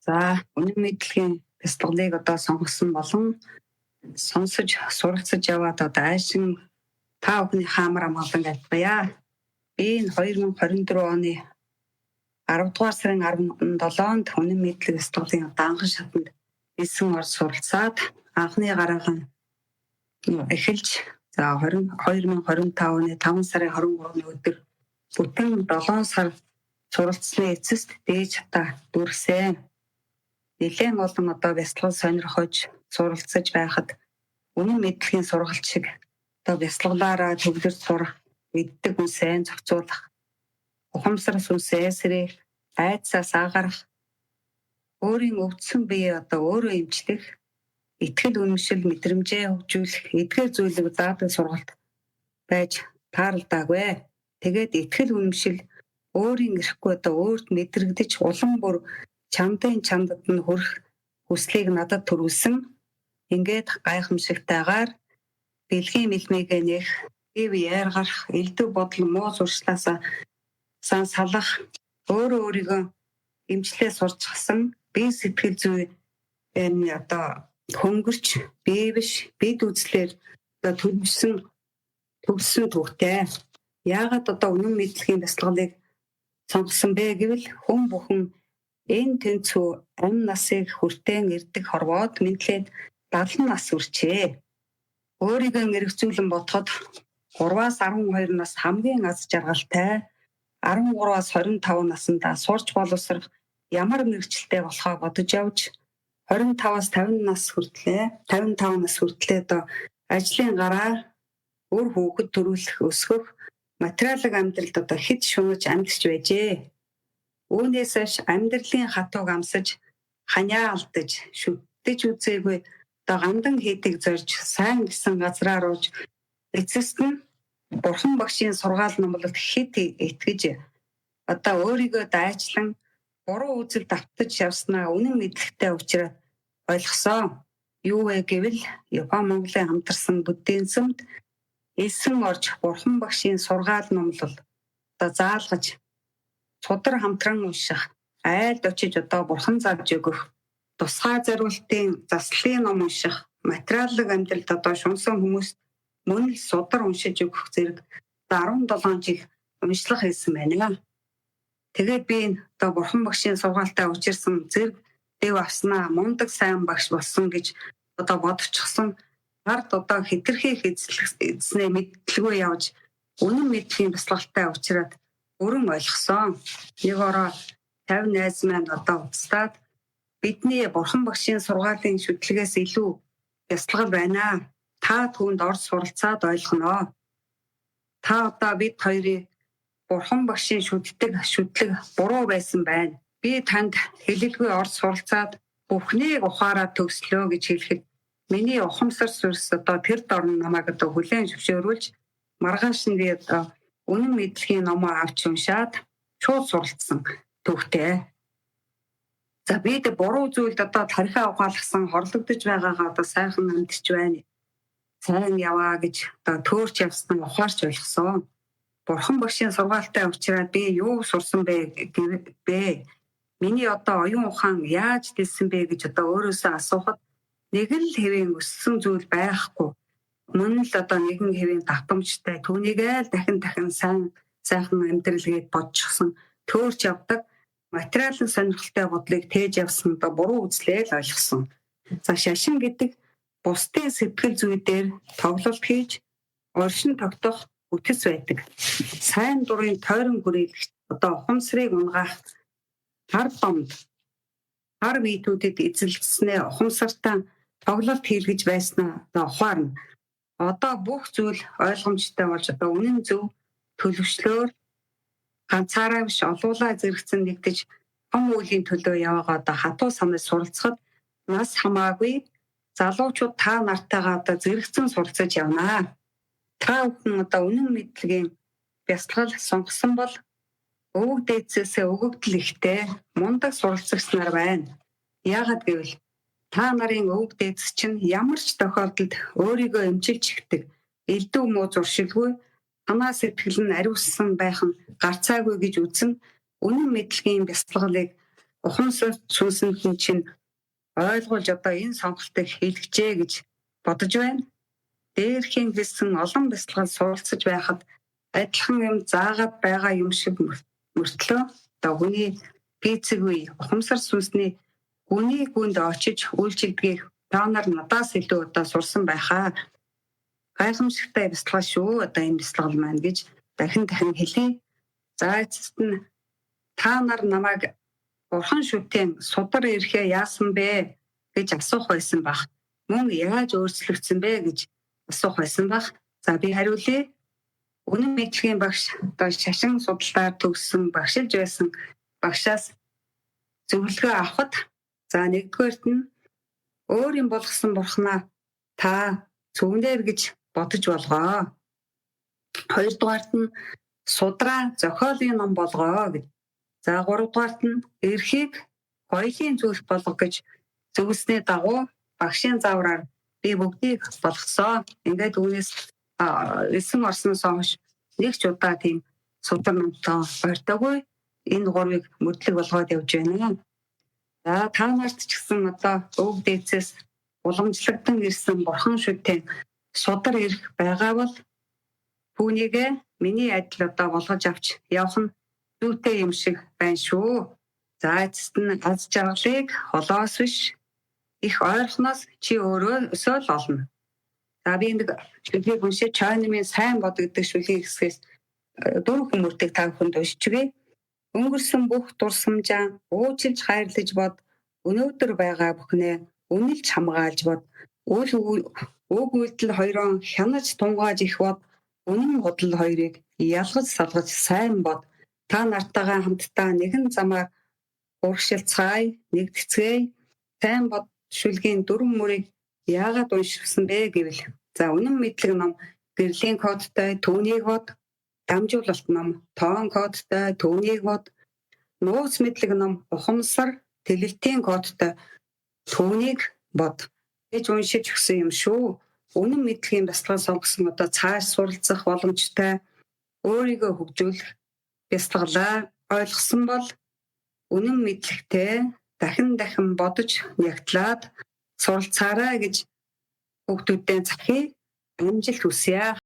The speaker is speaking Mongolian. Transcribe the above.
За үнэн мэдлэгийн бяцлаглыг одоо сонгосон болон сонсож суралцаж яваад одоо айшин та бүхний хаамар амгалан альбая. Би энэ 2024 оны 10 дугаар сарын 17-нд үнэн мэдлэг бяцлаглын данхан шатанд 9 орж суралцаад анхны гараагаа эхэлж за 2025 оны 5 сарын 23-ны өдөр бүтэн 7 сар суралцсны эцэст дээж хата дүрсэн. Нэлээд олон одоо бяцлал сонирхож суралцаж байхад үнэн мэдлэгийн сургалт шиг одоо бяцлаглаараа төвлөрч сурах, мэддэг хүн сайн зохицуулах, ухамсараас үсээ эсрэг айцаас агарах, өөрийн өвдсөн бие одоо өөрөө эмчлэх, итгэл үнэмшил мэдрэмжээ хөгжүүлэх, эдгээр зүйлийг заадаг сургалт байж тааралдаагүй. Тэгээд итгэл үнэмшил өөрийн эрэхгүй одоо өөрт мэдрэгдэж улам бүр чамдын чамдад нь хүрэх хүслийг надад төрүүлсэн. Ингээд гайхамшигтайгаар бэлгийн мэлмигээ нэх, ив яаргарах, элдв бодол муу зуршлаасаа сан салах, өөрийгөө эмчлээ сурчсан бие сэтгэл зүй энэ одоо хөнгөрч бие биш бид үзлэр одоо төвлсөн түүхтэй. Яагаад одоо үнэн мэдлэгийн бяцлаглыг сонгосон бэ гэвэл хүн бүхэн энэ тэнцүү ам насыг хүртээн ирдэг хорвоод мэдлээд 70 нас хүрчээ. Өөрийгөө эргцүүлэн бодоход 3-аас 12 нас хамгийн аз жаргалтай, 13-аас 25 наснда сурч боловсрох ямар мэргэжилтэй болохоо бодож явж 25-аас 50 нас хүртлээ одоо ажлын гараа өөр хүүхэд төрүүлэх өсгөх материалын амьдралд одоо хэд шунаж амьдарч байжээ. Үүнээс хойш амьдралын хатууг амсаж ханяа алдаж шүтдэж үзээгүй одоо гандан хийдэг зорж сайн гэсэн газраа рууж эцэст нь бурхан багшийн сургаал номлолд хэд итгэж одоо өөрийгөө дайчлан буруу үзэл давтаж явснаа үнэн мэдлэгтэй учраас ойлгосон. Юу вэ гэвэл Япон Монголын хамтарсан буддизмд элсэн орж бурхан багшийн сургаал номлол одоо заалгаж судар хамтран унших, айлд очиж одоо бурхан зааж өгөх, тусгай зориултын заслын ном унших, материалын амьдралд одоо шунсан хүмүүст мөн л судар уншиж өгөх зэрэг 17 жил уншлах хийсэн байна. Тэгээд би одоо бурхан багшийн сургаалтай учирсан зэрэг дэв авснаа мундаг сайн багш болсон гэж одоо бодчихсон. Гард одоо хэтэрхий эзнээ мэдлгүй явж үнэн мэдлэгийн бяцлагалтай учраад өрөн ойлгосон. Нэг ороо 50 найз маань одоо устдаад бидний бурхан багшийн сургаалын шүтлгээс илүү бяцлагал байна. Та түүнд орж суралцаад ойлгоно. Та одоо бид хоёрыг бурхан багшийн шүтлэг буруу байсан байна. Би танд хэлэлгүй орж суралцаад бүхнийг ухаараа төгслөө гэж хэлэхэд миний ухамсар сүрс одоо тэр дорн намайг одоо хүлээн зөвшөөрүүлж маргааш нь би одоо үнэн мэдлэгийн номоо авч уншаад шууд суралцсан түүхтэй. За бид буруу зүйлд одоо тархиа угаалгасан хорлогдож байгаагаа одоо сайхан амьдч байна. Сайн яваа гэж одоо төөрч явсан ухаарч ойлгосон. Бурхан багшийн сургаалтай учраас би юу сурсан бэ? Миний одоо оюун ухаан яаж дэлсэн бэ гэж одоо өөрөөсөө асуухад нэг л хэвэн өссөн зүйл байхгүй. Мөн л одоо нэгэн хэвэн давтамжтай түүнийг л дахин сайхан амьдралгээд бодчихсон төөрч явдаг материалын сонирхолтой бодлыг тээж явсан одоо буруу үзлээ л ойлгосон. За шашин гэдэг бусдын сэтгэл зүй дээр тоглолт хийж оршин тогтоох үтгэс байдаг. Сайн дурын тойрон хүрээлэгч одоо ухамсарыг унгаах хар домд хар биетүүдэд эзэлснээ ухамсартаа тоглолт хийлгэж байснаа одоо ухаарна. Одоо бүх зүйл ойлгомжтой болж одоо үнэн зөв төлөвчлөөр ганцаараа биш олуулаа зэрэгцэн нэгдэж том үеийн төлөө яваагаа одоо хатуу самнаас суралцахад нас хамаагүй залуучууд та нартайгаа одоо зэрэгцэн суралцаж явнаа. Та бүхэн одоо үнэн мэдлэгийн бяцлал сонгосон бол өвөг дээдсээсээ өгөгдөл ихтэй мундаг суралцагч нар байна. Яагаад гэвэл та нарын өвөг дээдс чинь ямар ч тохиолдолд өөрийгөө эмчилж ихдэг элдв муу зуршилгүй танаа сэтгэл нь ариуссан байх нь гарцаагүй гэж үзэн үнэн мэдлэгийн бяцлаглыг ухамсар сүнсний чинь ойлгуулж одоо энэ сонголтыг хийлгэжээ гэж бодож байна. Дээрхийн хэлсэн олон бяцлаганд суралцж байхад адилхан юм заагаад байгаа юм шиг мөртлөө одоо хүний физикгүй ухамсар сүнсний хүний гүнд очиж үйлчилдгийг та нар надаас илүү одоо сурсан байхаа. Гайхамшигтай бяцлага шүү. Одоо энэ бяцлал маань гэж дахин хэлье. За эцэст нь та нар намайг Бурхан шүтэн судар ирэхээ яасан бэ гэж асуух байсан баг. Мөн яаж өөрчлөгдсөн бэ гэж асуух байсан баг. За би хариулъя. Үнэн мэдлэгийн багш одоо шашин судалдаар төгссөн багшилж байсан багшаас зөвлөгөө авахд за нэгдүгээрт нь өөрийн болгосон Бурханаа та зөвнөр гэж бодож болгоо. Хоёрдугаарт нь судраа зохиолын ном болгоо гэж. За гуравдугаарт нь эрхийг гоёлын зүйлс болгох гэж зөвлөснөө дагуу багшийн заавраар би бүгдийг болгосон. Ингээд үүнээс 9 орсноос хойш нэг ч удаа тийм судар номтой ойртоогүй энэ гурвыг мөдлөг болгоод явж байна. За та нарт ч гэсэн одоо өвөг дээдсээс уламжлагдсан ирсэн Бурхан шүтэн судар ирэх байгаа бол түүнийг миний адил одоо болгож авч явах нь зүйтэй юм шиг байна шүү. За эцэст нь аз жаргалыг холоос биш их ойрхоноос чи өөрөөсөө л олно. За би нэг шүлгийг уншиж чойнымын сайн бод гэдэг шүлгийн хэсгээс 4 хүмүүртийг та бүхэнд уншчихъя. Өнгөрсөн бүх дурсамжаа уучлж хайрлаж бод, өнөөдөр байгаа бүхнээ үнэлж хамгаалж бод, үл үг үйлдэл хоёроо хянаж тунгааж их бод, үнэн бодол хоёрыг ялгаж салгаж сайн бод. Та нартайгаа хамтдаа нэгэн замаар урагшилцгаая, нэгдэцгээе. Сайн бод шүлгийн 4 мөрийг яагаад уншсан бэ гэвэл за үнэн мэдлэг ном гэрлийн кодтой түүнийг бод, дамжуулалт ном тоон кодтой түүнийг бод, нууц мэдлэг ном ухамсар тэлэлтийн кодтой түүнийг бод гэж уншиж өгсөн юм шүү. Үнэн мэдлэгийн бяцлал сонгосон одоо цааш суралцах боломжтой өөрийгөө хөгжүүлэх бяцлаглаа ойлгосон бол үнэн мэдлэгтэй дахин бодож нягтлаад суралцаарай гэж хүүхдүүдэд захий амжилт хүсье.